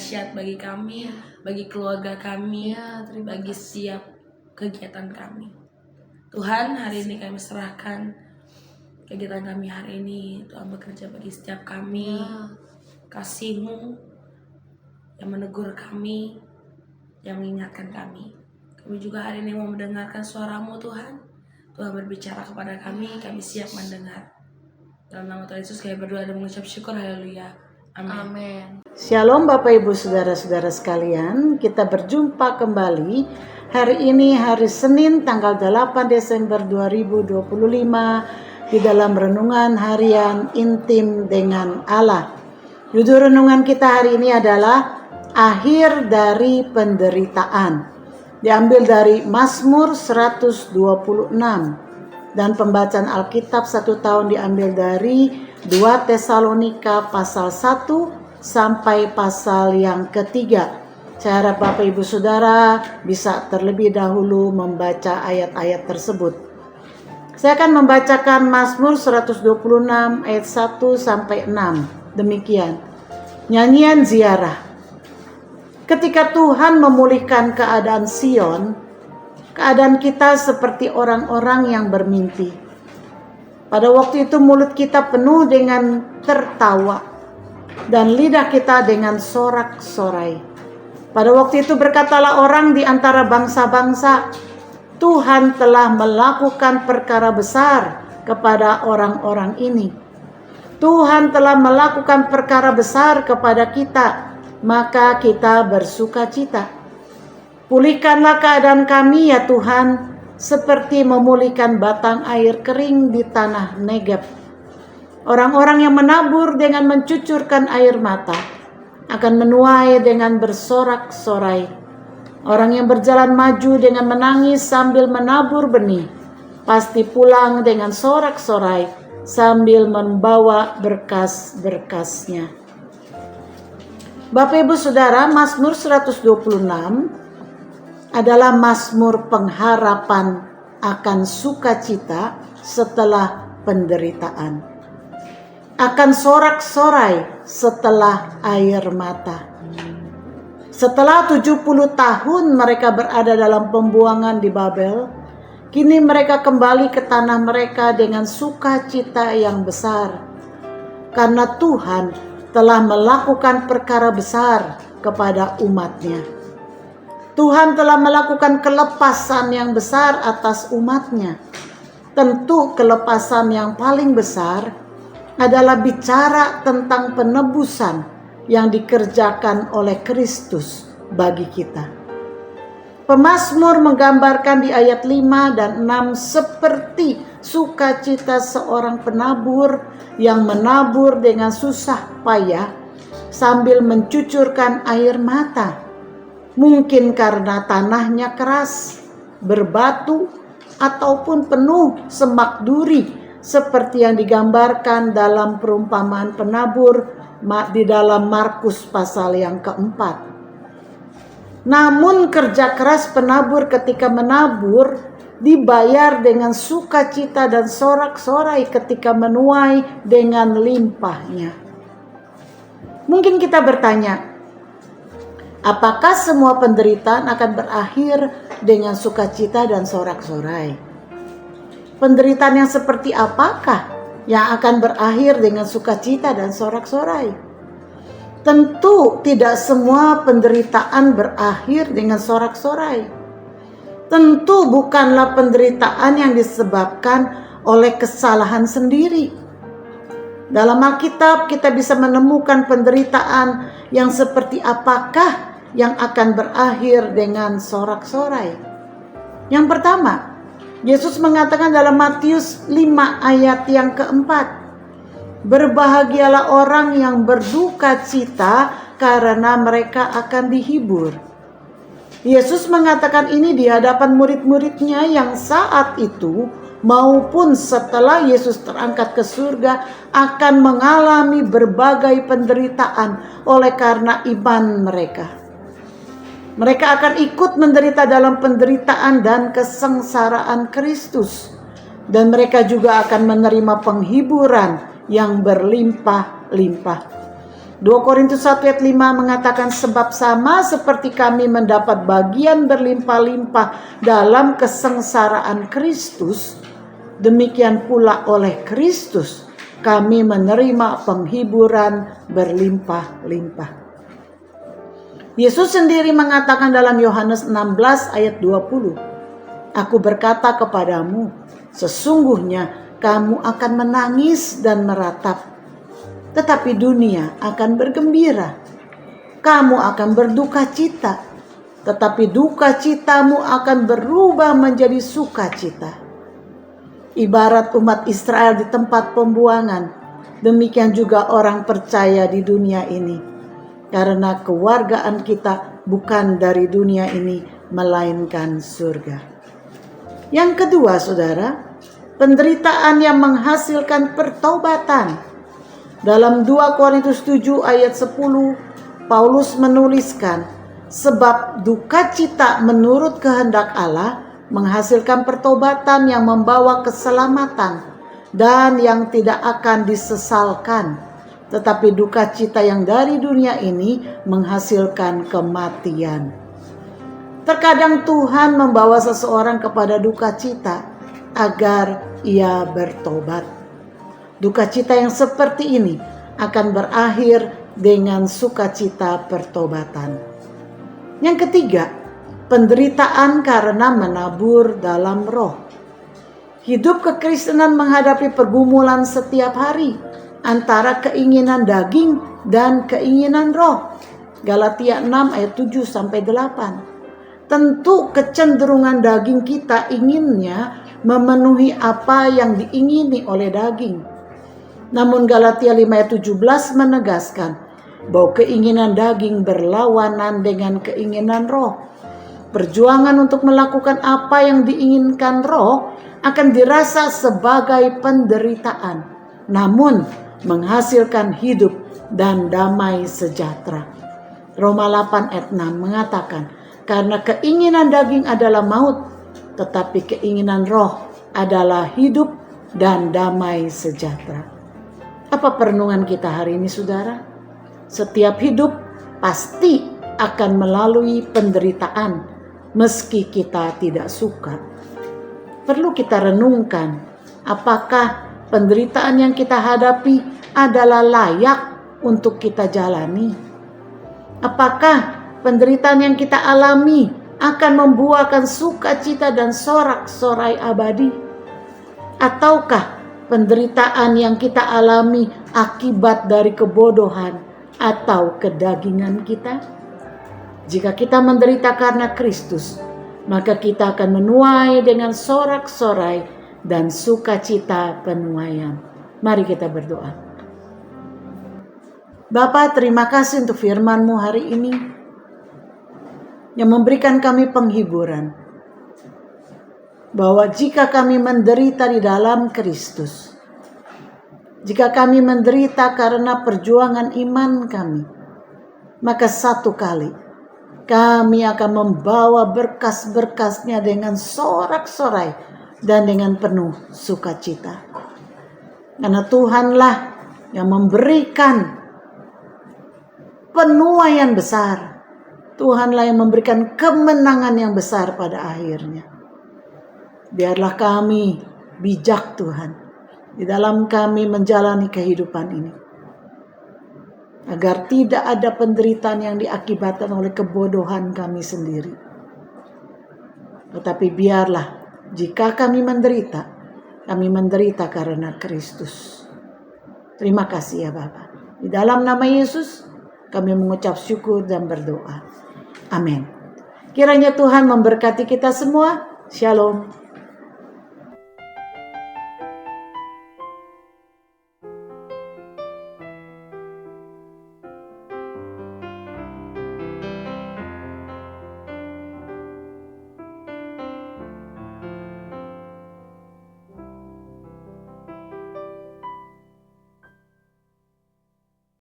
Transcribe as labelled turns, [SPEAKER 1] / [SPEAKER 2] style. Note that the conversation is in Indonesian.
[SPEAKER 1] dahsyat bagi kami, bagi keluarga kami,
[SPEAKER 2] terima
[SPEAKER 1] bagi
[SPEAKER 2] kasih.
[SPEAKER 1] setiap kegiatan kami. Tuhan, hari ini kami serahkan kegiatan kami hari ini. Tuhan bekerja bagi setiap kami. Kasih-Mu yang menegur kami, yang mengingatkan kami. Kami juga hari ini mau mendengarkan suara-Mu Tuhan. Tuhan berbicara kepada kami siap mendengar. Dalam nama Tuhan Yesus kami berdoa dan mengucap syukur. Haleluya. Amin.
[SPEAKER 3] Shalom Bapak Ibu Saudara-saudara sekalian, kita berjumpa kembali hari ini hari Senin tanggal 8 Desember 2025 di dalam renungan harian intim dengan Allah. Judul renungan kita hari ini adalah akhir dari penderitaan. Diambil dari Mazmur 126 dan pembacaan Alkitab 1 tahun diambil dari 2 Tesalonika pasal 1 sampai pasal yang ketiga. Saya harap Bapak Ibu Saudara bisa terlebih dahulu membaca ayat-ayat tersebut. Saya akan membacakan Mazmur 126 ayat 1 sampai 6. Demikian. Nyanyian ziarah. Ketika Tuhan memulihkan keadaan Sion, keadaan kita seperti orang-orang yang bermimpi. Pada waktu itu mulut kita penuh dengan tertawa dan lidah kita dengan sorak-sorai. Pada waktu itu berkatalah orang di antara bangsa-bangsa, Tuhan telah melakukan perkara besar kepada orang-orang ini. Tuhan telah melakukan perkara besar kepada kita, maka kita bersukacita. Pulihkanlah keadaan kami ya Tuhan, seperti memulihkan batang air kering di tanah Negeb. Orang-orang yang menabur dengan mencucurkan air mata akan menuai dengan bersorak-sorai. Orang yang berjalan maju dengan menangis sambil menabur benih pasti pulang dengan sorak-sorai sambil membawa berkas-berkasnya. Bapak Ibu Saudara, Mazmur 126 adalah mazmur pengharapan akan sukacita setelah penderitaan, akan sorak-sorai setelah air mata. Setelah 70 tahun mereka berada dalam pembuangan di Babel, kini mereka kembali ke tanah mereka dengan sukacita yang besar, karena Tuhan telah melakukan perkara besar kepada umatnya. Tuhan telah melakukan kelepasan yang besar atas umatnya. Tentu kelepasan yang paling besar adalah bicara tentang penebusan yang dikerjakan oleh Kristus bagi kita. Pemazmur menggambarkan di ayat 5 dan 6 seperti sukacita seorang penabur yang menabur dengan susah payah sambil mencucurkan air mata. Mungkin karena tanahnya keras, berbatu, ataupun penuh semak duri seperti yang digambarkan dalam perumpamaan penabur di dalam Markus pasal yang keempat. Namun kerja keras penabur ketika menabur dibayar dengan sukacita dan sorak-sorai ketika menuai dengan limpahnya. Mungkin kita bertanya, apakah semua penderitaan akan berakhir dengan sukacita dan sorak-sorai? Penderitaan yang seperti apakah yang akan berakhir dengan sukacita dan sorak-sorai? Tentu tidak semua penderitaan berakhir dengan sorak-sorai. Tentu bukanlah penderitaan yang disebabkan oleh kesalahan sendiri. Dalam Alkitab kita bisa menemukan penderitaan yang seperti apakah yang akan berakhir dengan sorak-sorai. Yang pertama, Yesus mengatakan dalam Matius 5 ayat yang keempat, berbahagialah orang yang berduka cita karena mereka akan dihibur. Yesus mengatakan ini di hadapan murid-muridnya yang saat itu maupun setelah Yesus terangkat ke surga akan mengalami berbagai penderitaan oleh karena iman mereka. Mereka akan ikut menderita dalam penderitaan dan kesengsaraan Kristus, dan mereka juga akan menerima penghiburan yang berlimpah-limpah. 2 Korintus 1 ayat 5 mengatakan, sebab sama seperti kami mendapat bagian berlimpah-limpah dalam kesengsaraan Kristus, demikian pula oleh Kristus kami menerima penghiburan berlimpah-limpah. Yesus sendiri mengatakan dalam Yohanes 16 ayat 20, Aku berkata kepadamu, sesungguhnya kamu akan menangis dan meratap, tetapi dunia akan bergembira. Kamu akan berduka cita, tetapi duka citamu akan berubah menjadi sukacita. Ibarat umat Israel di tempat pembuangan, demikian juga orang percaya di dunia ini. Karena kewargaan kita bukan dari dunia ini, melainkan surga. Yang kedua, saudara, penderitaan yang menghasilkan pertobatan. Dalam 2 Korintus 7 ayat 10, Paulus menuliskan, sebab duka cita menurut kehendak Allah menghasilkan pertobatan yang membawa keselamatan dan yang tidak akan disesalkan. Tetapi duka cita yang dari dunia ini menghasilkan kematian. Terkadang Tuhan membawa seseorang kepada duka cita agar ia bertobat. Duka cita yang seperti ini akan berakhir dengan sukacita pertobatan. Yang ketiga, penderitaan karena menabur dalam roh. Hidup kekristenan menghadapi pergumulan setiap hari antara keinginan daging dan keinginan roh. Galatia 6 ayat 7 sampai 8. Tentu kecenderungan daging kita inginnya memenuhi apa yang diingini oleh daging. Namun Galatia 5 ayat 17 menegaskan bahwa keinginan daging berlawanan dengan keinginan roh. Perjuangan untuk melakukan apa yang diinginkan roh akan dirasa sebagai penderitaan, namun menghasilkan hidup dan damai sejahtera. Roma 8 ayat 6 mengatakan, karena keinginan daging adalah maut, tetapi keinginan roh adalah hidup dan damai sejahtera. Apa perenungan kita hari ini, saudara? Setiap hidup pasti akan melalui penderitaan, meski kita tidak suka. Perlu kita renungkan, apakah penderitaan yang kita hadapi adalah layak untuk kita jalani? Apakah penderitaan yang kita alami akan membuahkan sukacita dan sorak-sorai abadi? Ataukah penderitaan yang kita alami akibat dari kebodohan atau kedagingan kita? Jika kita menderita karena Kristus, maka kita akan menuai dengan sorak-sorai dan sukacita penuaian. Mari kita berdoa. Bapa, terima kasih untuk firman-Mu hari ini yang memberikan kami penghiburan bahwa jika kami menderita di dalam Kristus, jika kami menderita karena perjuangan iman kami, maka satu kali kami akan membawa berkas-berkasnya dengan sorak-sorai dan dengan penuh sukacita. Karena Tuhanlah yang memberikan penuaian besar. Tuhanlah yang memberikan kemenangan yang besar pada akhirnya. Biarlah kami bijak, Tuhan, di dalam kami menjalani kehidupan ini, agar tidak ada penderitaan yang diakibatkan oleh kebodohan kami sendiri. Tetapi biarlah jika kami menderita karena Kristus. Terima kasih ya Bapa. Di dalam nama Yesus kami mengucap syukur dan berdoa. Amin. Kiranya Tuhan memberkati kita semua. Shalom.